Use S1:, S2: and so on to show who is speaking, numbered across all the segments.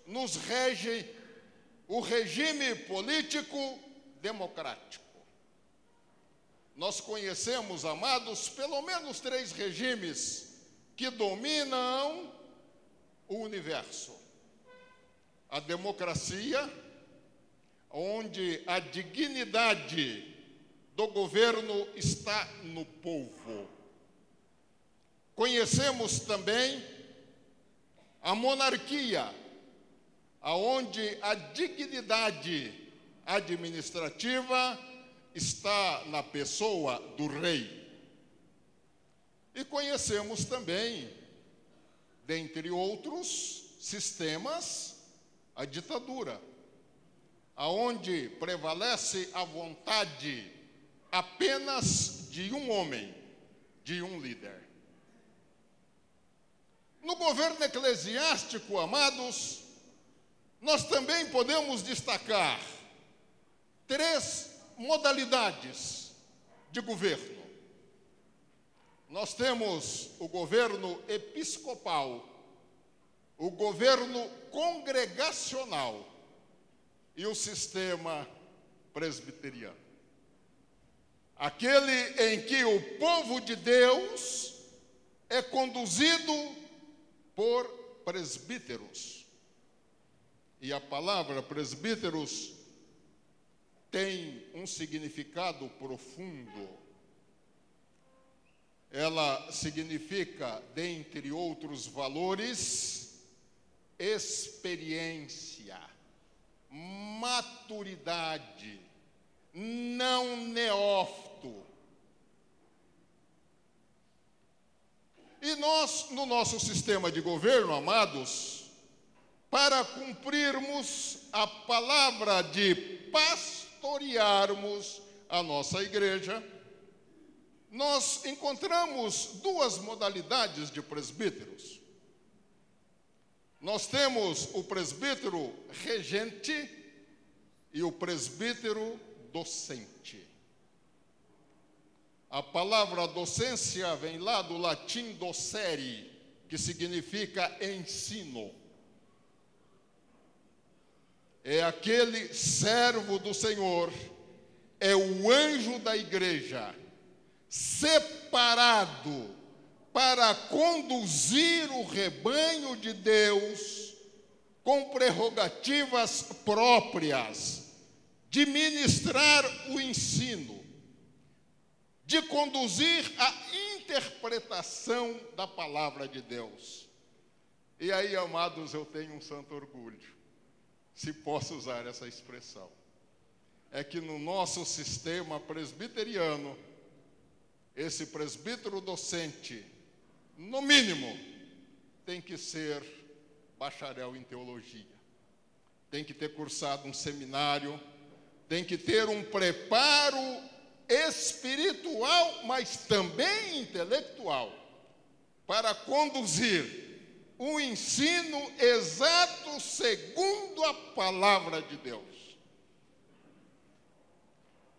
S1: nos rege o regime político democrático. Nós conhecemos, amados, pelo menos 3 regimes que dominam o universo. A democracia, onde a dignidade do governo está no povo. Conhecemos também a monarquia, onde a dignidade administrativa está na pessoa do rei. E conhecemos também, dentre outros sistemas, a ditadura, aonde prevalece a vontade apenas de um homem, de um líder. No governo eclesiástico, amados, nós também podemos destacar 3 modalidades de governo. Nós temos o governo episcopal, o governo congregacional e o sistema presbiteriano. Aquele em que o povo de Deus é conduzido por presbíteros. E a palavra presbíteros tem um significado profundo. Ela significa, dentre outros valores, experiência, maturidade, não neófito. E nós, no nosso sistema de governo, amados, para cumprirmos a palavra de pastorearmos a nossa igreja, nós encontramos 2 modalidades de presbíteros. Nós temos o presbítero regente e o presbítero docente. A palavra docência vem lá do latim docere, que significa ensino. É aquele servo do Senhor, é o anjo da igreja, separado para conduzir o rebanho de Deus com prerrogativas próprias, de ministrar o ensino, de conduzir a interpretação da palavra de Deus. E aí, amados, eu tenho um santo orgulho, se posso usar essa expressão, é que no nosso sistema presbiteriano, esse presbítero docente, no mínimo, tem que ser bacharel em teologia, tem que ter cursado um seminário, tem que ter um preparo espiritual, mas também intelectual, para conduzir um ensino exato segundo a palavra de Deus.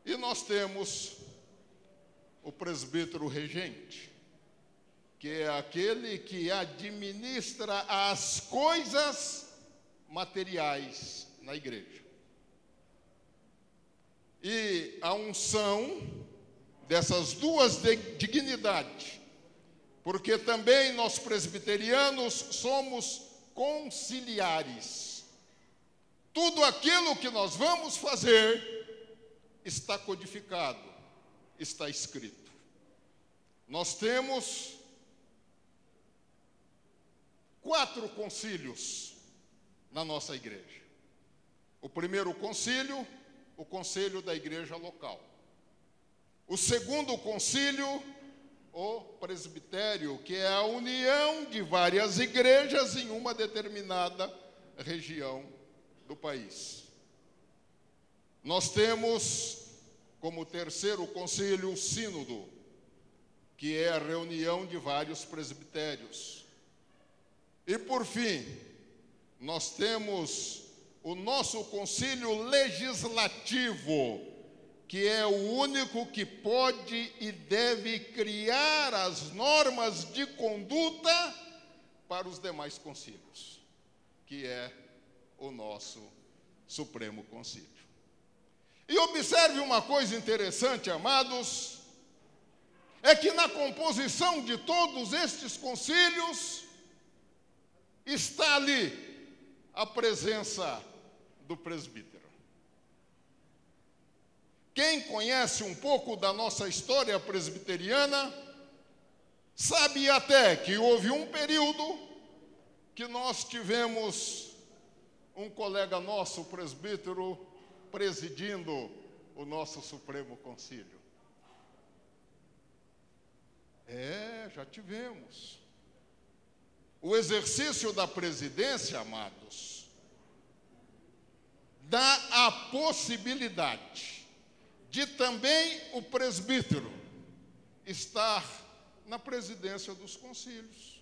S1: E nós temos o presbítero regente, que é aquele que administra as coisas materiais na igreja. E a unção dessas 2 dignidades, porque também nós presbiterianos somos conciliares. Tudo aquilo que nós vamos fazer está codificado, está escrito. Nós temos 4 concílios na nossa igreja. O primeiro concílio, o concílio da igreja local. O segundo concílio, o presbitério, que é a união de várias igrejas em uma determinada região do país. Nós temos como terceiro concílio o sínodo, que é a reunião de vários presbitérios. E por fim, nós temos o nosso concílio legislativo, que é o único que pode e deve criar as normas de conduta para os demais concílios, que é do nosso Supremo Concílio. E observe uma coisa interessante, amados, é que na composição de todos estes concílios está ali a presença do presbítero. Quem conhece um pouco da nossa história presbiteriana sabe até que houve um período que nós tivemos um colega nosso, presbítero, presidindo o nosso Supremo Concílio. Já tivemos. O exercício da presidência, amados, dá a possibilidade de também o presbítero estar na presidência dos concílios.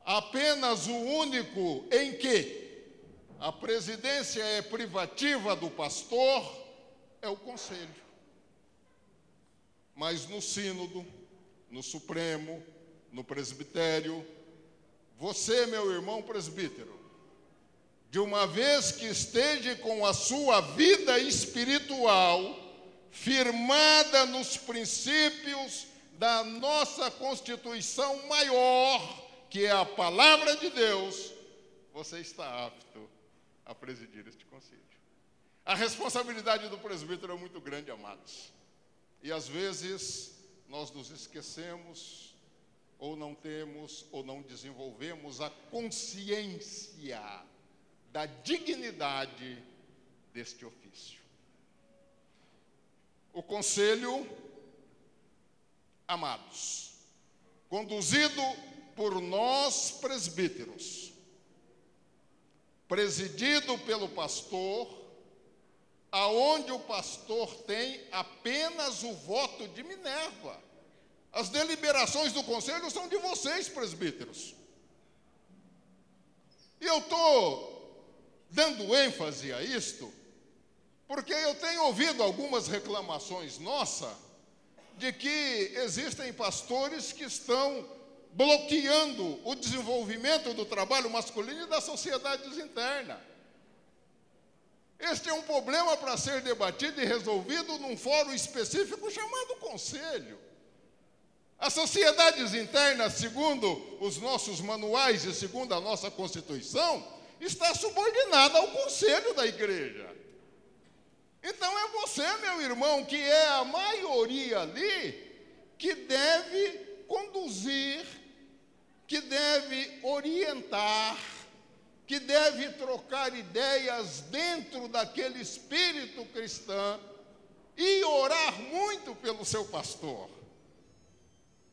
S1: Apenas o único em que a presidência é privativa do pastor é o conselho. Mas no sínodo, no Supremo, no presbitério, você, meu irmão presbítero, de uma vez que esteja com a sua vida espiritual firmada nos princípios da nossa Constituição maior, que é a Palavra de Deus, você está apto a presidir este concílio. A responsabilidade do presbítero é muito grande, amados. E às vezes nós nos esquecemos, ou não temos, ou não desenvolvemos a consciência da dignidade deste ofício. O conselho, amados, conduzido por nós presbíteros, presidido pelo pastor, aonde o pastor tem apenas o voto de Minerva. As deliberações do conselho são de vocês, presbíteros. E eu estou dando ênfase a isto, porque eu tenho ouvido algumas reclamações nossas de que existem pastores que estão bloqueando o desenvolvimento do trabalho masculino e das sociedades internas. Este é um problema para ser debatido e resolvido num fórum específico chamado conselho. As sociedades internas, segundo os nossos manuais e segundo a nossa Constituição, está subordinada ao conselho da igreja. Então é você, meu irmão, que é a maioria ali, que deve conduzir, que deve orientar, que deve trocar ideias dentro daquele espírito cristão e orar muito pelo seu pastor.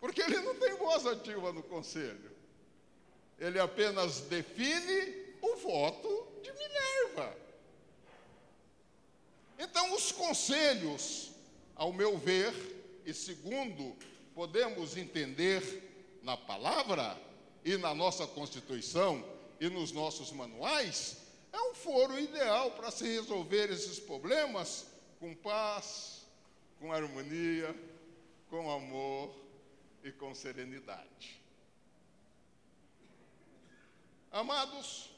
S1: Porque ele não tem voz ativa no conselho. Ele apenas define o voto de Minerva. Então, os conselhos, ao meu ver, e segundo podemos entender na palavra e na nossa Constituição e nos nossos manuais, é um foro ideal para se resolver esses problemas com paz, com harmonia, com amor e com serenidade. Amados,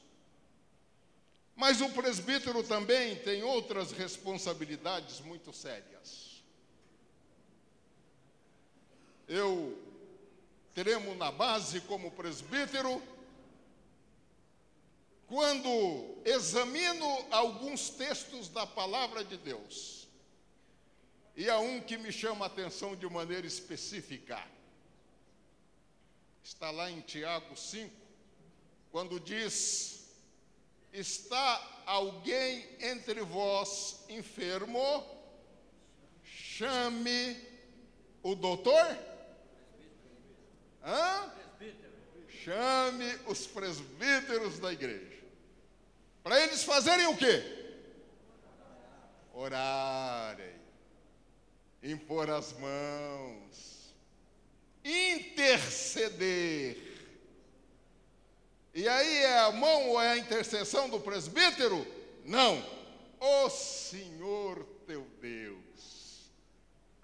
S1: mas o presbítero também tem outras responsabilidades muito sérias. Eu teremos na base como presbítero, quando examino alguns textos da Palavra de Deus, e há um que me chama a atenção de maneira específica, está lá em Tiago 5, quando diz: está alguém entre vós enfermo, chame o doutor? Chame os presbíteros da igreja. Para eles fazerem o quê? Orarem, impor as mãos, interceder. E aí é a mão ou é a intercessão do presbítero? Não. O Senhor teu Deus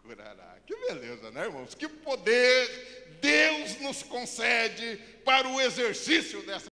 S1: curará. Que beleza, né, irmãos? Que poder Deus nos concede para o exercício dessa